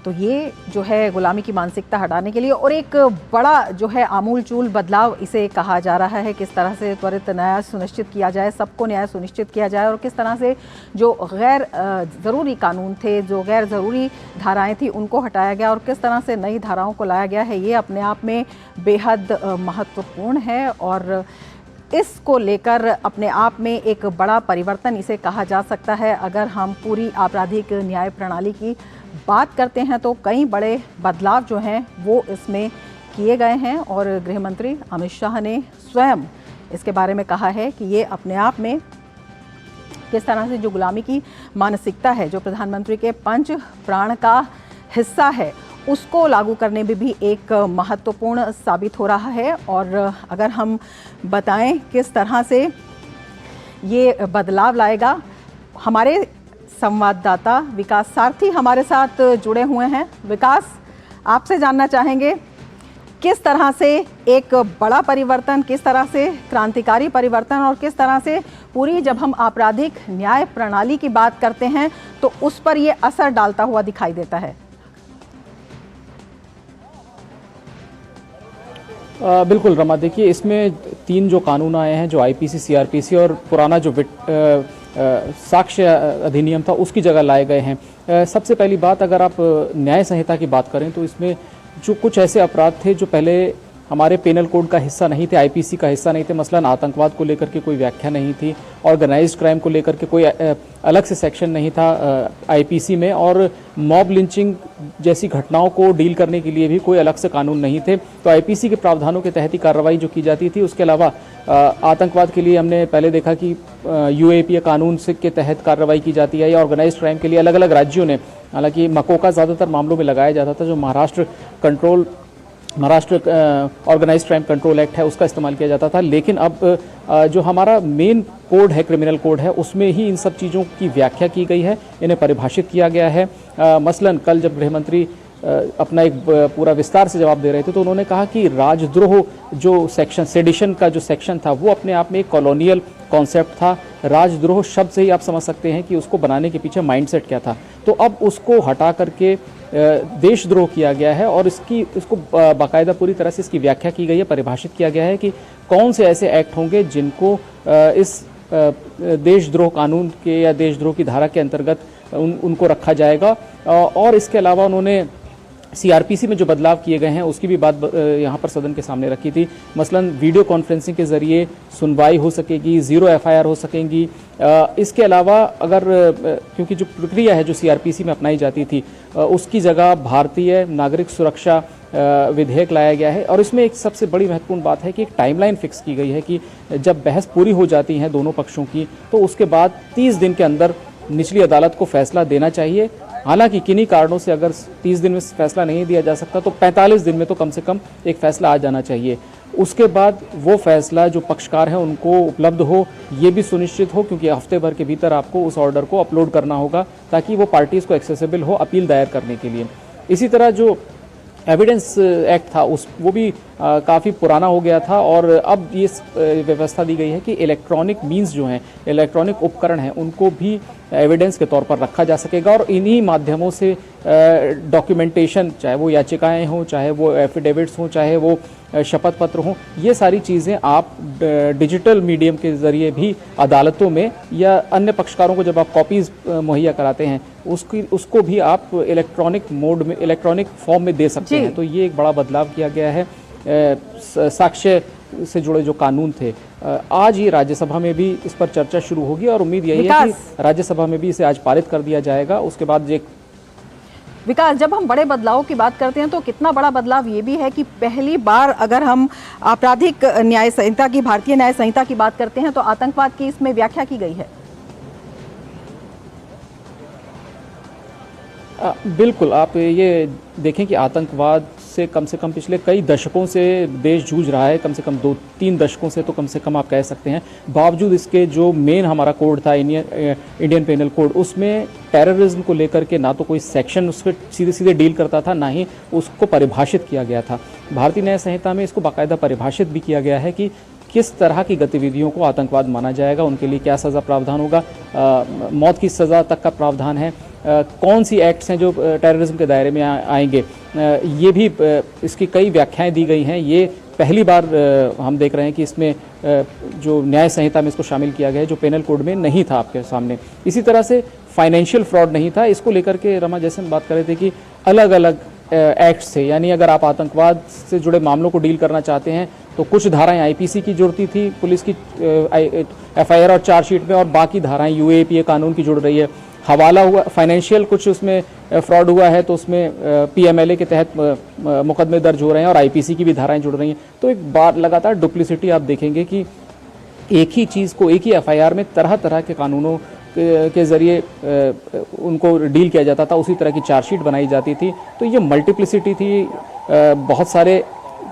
तो ये जो है गुलामी की मानसिकता हटाने के लिए और एक बड़ा जो है आमूलचूल बदलाव इसे कहा जा रहा है। किस तरह से त्वरित न्याय सुनिश्चित किया जाए, सबको न्याय सुनिश्चित किया जाए और किस तरह से जो गैर ज़रूरी कानून थे, जो गैर ज़रूरी धाराएं थी, उनको हटाया गया और किस तरह से नई धाराओं को लाया गया है, ये अपने आप में बेहद महत्वपूर्ण है। और इसको लेकर अपने आप में एक बड़ा परिवर्तन इसे कहा जा सकता है। अगर हम पूरी आपराधिक न्याय प्रणाली की बात करते हैं तो कई बड़े बदलाव जो हैं वो इसमें किए गए हैं और गृह मंत्री अमित शाह ने स्वयं इसके बारे में कहा है कि ये अपने आप में किस तरह से जो गुलामी की मानसिकता है, जो प्रधानमंत्री के पंच प्राण का हिस्सा है, उसको लागू करने में भी एक महत्वपूर्ण साबित हो रहा है। और अगर हम बताएं किस तरह से ये बदलाव लाएगा, हमारे संवाददाता विकास सारथी हमारे साथ जुड़े हुए हैं। विकास, आपसे जानना चाहेंगे किस तरह से एक बड़ा परिवर्तन, किस तरह से क्रांतिकारी परिवर्तन और किस तरह से पूरी जब हम आपराधिक न्याय प्रणाली की बात करते हैं तो उस पर ये असर डालता हुआ दिखाई देता है। बिल्कुल रमा, देखिए इसमें 3 जो कानून आए हैं, जो आईपीसी, सीआरपीसी और पुराना जो साक्ष्य अधिनियम था, उसकी जगह लाए गए हैं। सबसे पहली बात, अगर आप न्याय संहिता की बात करें तो इसमें जो कुछ ऐसे अपराध थे जो पहले हमारे पेनल कोड का हिस्सा नहीं थे, आईपीसी का हिस्सा नहीं थे, मसलन आतंकवाद को लेकर के कोई व्याख्या नहीं थी, ऑर्गेनाइज्ड क्राइम को लेकर के कोई अलग से सेक्शन नहीं था आईपीसी में, और मॉब लिंचिंग जैसी घटनाओं को डील करने के लिए भी कोई अलग से कानून नहीं थे। तो आईपीसी के प्रावधानों के तहत ही कार्रवाई जो की जाती थी। उसके अलावा आतंकवाद के लिए हमने पहले देखा कि यूएपीए कानून से के तहत कार्रवाई की जाती है, या ऑर्गेनाइज्ड क्राइम के लिए अलग अलग राज्यों ने, हालांकि मकोका ज़्यादातर मामलों में लगाया जाता था, जो Maharashtra Organised Crime Control Act है उसका इस्तेमाल किया जाता था। लेकिन अब जो हमारा मेन कोड है, क्रिमिनल कोड है, उसमें ही इन सब चीज़ों की व्याख्या की गई है, इन्हें परिभाषित किया गया है। मसलन कल जब गृह मंत्री अपना एक पूरा विस्तार से जवाब दे रहे थे तो उन्होंने कहा कि राजद्रोह जो सेक्शन, सेडिशन का जो सेक्शन था, वो अपने आप में एक कॉलोनियल कॉन्सेप्ट था। राजद्रोह शब्द से ही आप समझ सकते हैं कि उसको बनाने के पीछे माइंडसेट क्या था। तो अब उसको हटा करके देशद्रोह किया गया है और इसको बाकायदा पूरी तरह से इसकी व्याख्या की गई है, परिभाषित किया गया है कि कौन से ऐसे एक्ट होंगे जिनको इस देशद्रोह कानून के या देशद्रोह की धारा के अंतर्गत उनको रखा जाएगा। और इसके अलावा उन्होंने सीआरपीसी में जो बदलाव किए गए हैं उसकी भी बात यहाँ पर सदन के सामने रखी थी। मसलन वीडियो कॉन्फ्रेंसिंग के जरिए सुनवाई हो सकेगी, 0 एफआईआर हो सकेंगी। इसके अलावा अगर क्योंकि जो प्रक्रिया है जो सीआरपीसी में अपनाई जाती थी उसकी जगह भारतीय नागरिक सुरक्षा विधेयक लाया गया है। और इसमें एक सबसे बड़ी महत्वपूर्ण बात है कि एक टाइमलाइन फिक्स की गई है कि जब बहस पूरी हो जाती है दोनों पक्षों की तो उसके बाद 30 दिन के अंदर निचली अदालत को फैसला देना चाहिए। हालांकि किन्हीं कारणों से अगर 30 दिन में फैसला नहीं दिया जा सकता तो 45 दिन में तो कम से कम एक फैसला आ जाना चाहिए। उसके बाद वो फैसला जो पक्षकार हैं उनको उपलब्ध हो, ये भी सुनिश्चित हो, क्योंकि हफ्ते भर के भीतर आपको उस ऑर्डर को अपलोड करना होगा ताकि वो पार्टीज़ को एक्सेसिबल हो अपील दायर करने के लिए। इसी तरह जो एविडेंस एक्ट था वो भी काफ़ी पुराना हो गया था और अब ये व्यवस्था दी गई है कि इलेक्ट्रॉनिक मींस जो हैं, इलेक्ट्रॉनिक उपकरण हैं, उनको भी एविडेंस के तौर पर रखा जा सकेगा और इन्हीं माध्यमों से डॉक्यूमेंटेशन, चाहे वो याचिकाएं हों, चाहे वो एफिडेविट्स हों, चाहे वो शपथ पत्र हों, ये सारी चीज़ें आप डिजिटल मीडियम के ज़रिए भी अदालतों में या अन्य पक्षकारों को जब आप कॉपीज़ मुहैया कराते हैं उसको भी आप इलेक्ट्रॉनिक मोड में, इलेक्ट्रॉनिक फॉर्म में दे सकते हैं। तो ये एक बड़ा बदलाव किया गया है। साक्ष्य से जुड़े जो कानून थे, आज ये राज्यसभा में भी इस पर चर्चा शुरू होगी और उम्मीद यही है कि राज्यसभा में भी इसे आज पारित कर दिया जाएगा। उसके बाद एक विकास, जब हम बड़े बदलावों की बात करते हैं तो कितना बड़ा बदलाव ये भी है कि पहली बार अगर हम आपराधिक न्याय संहिता की, भारतीय न्याय संहिता की बात करते हैं तो आतंकवाद की इसमें व्याख्या की गई है। बिल्कुल, आप ये देखें कि आतंकवाद से कम पिछले कई दशकों से देश जूझ रहा है, कम से कम 2-3 दशकों से तो कम से कम आप कह सकते हैं। बावजूद इसके जो मेन हमारा कोड था इंडियन पेनल कोड, उसमें टेररिज्म को लेकर के ना तो कोई सेक्शन उस पर सीधे सीधे डील करता था, ना ही उसको परिभाषित किया गया था। भारतीय न्याय संहिता में इसको बाकायदा परिभाषित भी किया गया है कि किस तरह की गतिविधियों को आतंकवाद माना जाएगा, उनके लिए क्या सज़ा प्रावधान होगा, मौत की सज़ा तक का प्रावधान है। कौन सी एक्ट्स हैं जो टेररिज्म के दायरे में आएंगे, ये भी इसकी कई व्याख्याएं दी गई हैं। ये पहली बार हम देख रहे हैं कि इसमें जो न्याय संहिता में इसको शामिल किया गया है, जो पेनल कोड में नहीं था आपके सामने। इसी तरह से फाइनेंशियल फ्रॉड नहीं था। इसको लेकर के रमा, जैसे हम बात कर रहे थे कि अलग अलग एक्ट्स थे, यानी अगर आप आतंकवाद से जुड़े मामलों को डील करना चाहते हैं तो कुछ धाराएं आईपीसी की जुड़ती थी पुलिस की एफआईआर और चार्जशीट में, और बाकी धाराएं यूएपीए कानून की जुड़ रही है। हवाला हुआ, फाइनेंशियल कुछ उसमें फ्रॉड हुआ है तो उसमें पीएमएलए के तहत मुकदमे दर्ज हो रहे हैं और आईपीसी की भी धाराएं जुड़ रही हैं। तो एक बार लगातार डुप्लिसिटी आप देखेंगे कि एक ही चीज़ को एक ही एफआईआर में तरह तरह के कानूनों के ज़रिए उनको डील किया जाता था, उसी तरह की चार्जशीट बनाई जाती थी। तो ये मल्टीप्लिसिटी थी, बहुत सारे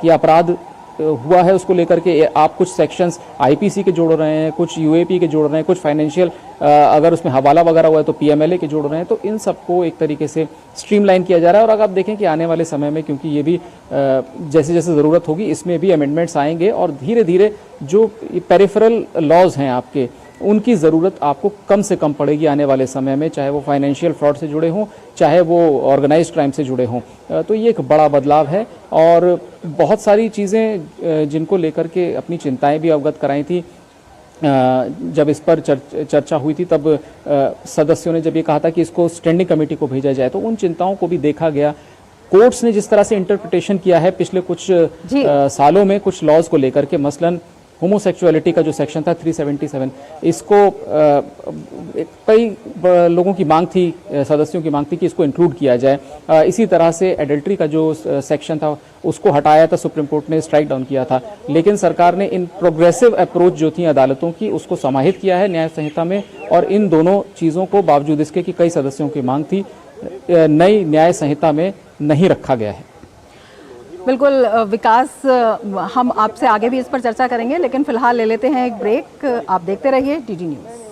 ये अपराध हुआ है, उसको लेकर के आप कुछ सेक्शंस आईपीसी के जोड़ रहे हैं, कुछ यूएपी के जोड़ रहे हैं, कुछ फाइनेंशियल अगर उसमें हवाला वगैरह हुआ है तो पीएमएलए के जोड़ रहे हैं। तो इन सबको एक तरीके से स्ट्रीमलाइन किया जा रहा है। और अगर आप देखें कि आने वाले समय में, क्योंकि ये भी जैसे जैसे ज़रूरत होगी इसमें भी अमेंडमेंट्स आएंगे और धीरे धीरे जो पेरिफेरल लॉज हैं आपके, उनकी ज़रूरत आपको कम से कम पड़ेगी आने वाले समय में, चाहे वो फाइनेंशियल फ्रॉड से जुड़े हों, चाहे वो ऑर्गेनाइज्ड क्राइम से जुड़े हों। तो ये एक बड़ा बदलाव है। और बहुत सारी चीज़ें जिनको लेकर के अपनी चिंताएं भी अवगत कराई थी, जब इस पर चर्चा हुई थी तब सदस्यों ने जब ये कहा था कि इसको स्टैंडिंग कमेटी को भेजा जाए, तो उन चिंताओं को भी देखा गया। कोर्ट्स ने जिस तरह से इंटरप्रिटेशन किया है पिछले कुछ सालों में कुछ लॉज को लेकर के, मसलन होमोसेक्सुअलिटी का जो सेक्शन था 377, इसको कई लोगों की मांग थी, सदस्यों की मांग थी कि इसको इंक्लूड किया जाए। इसी तरह से एडल्ट्री का जो सेक्शन था उसको हटाया था, सुप्रीम कोर्ट ने स्ट्राइक डाउन किया था। लेकिन सरकार ने इन प्रोग्रेसिव अप्रोच जो थी अदालतों की उसको समाहित किया है न्याय संहिता में, और इन दोनों चीज़ों को बावजूद इसके कि कई सदस्यों की मांग थी, नई न्याय संहिता में नहीं रखा गया है। बिल्कुल विकास, हम आपसे आगे भी इस पर चर्चा करेंगे, लेकिन फिलहाल ले लेते हैं एक ब्रेक। आप देखते रहिए डीडी न्यूज़।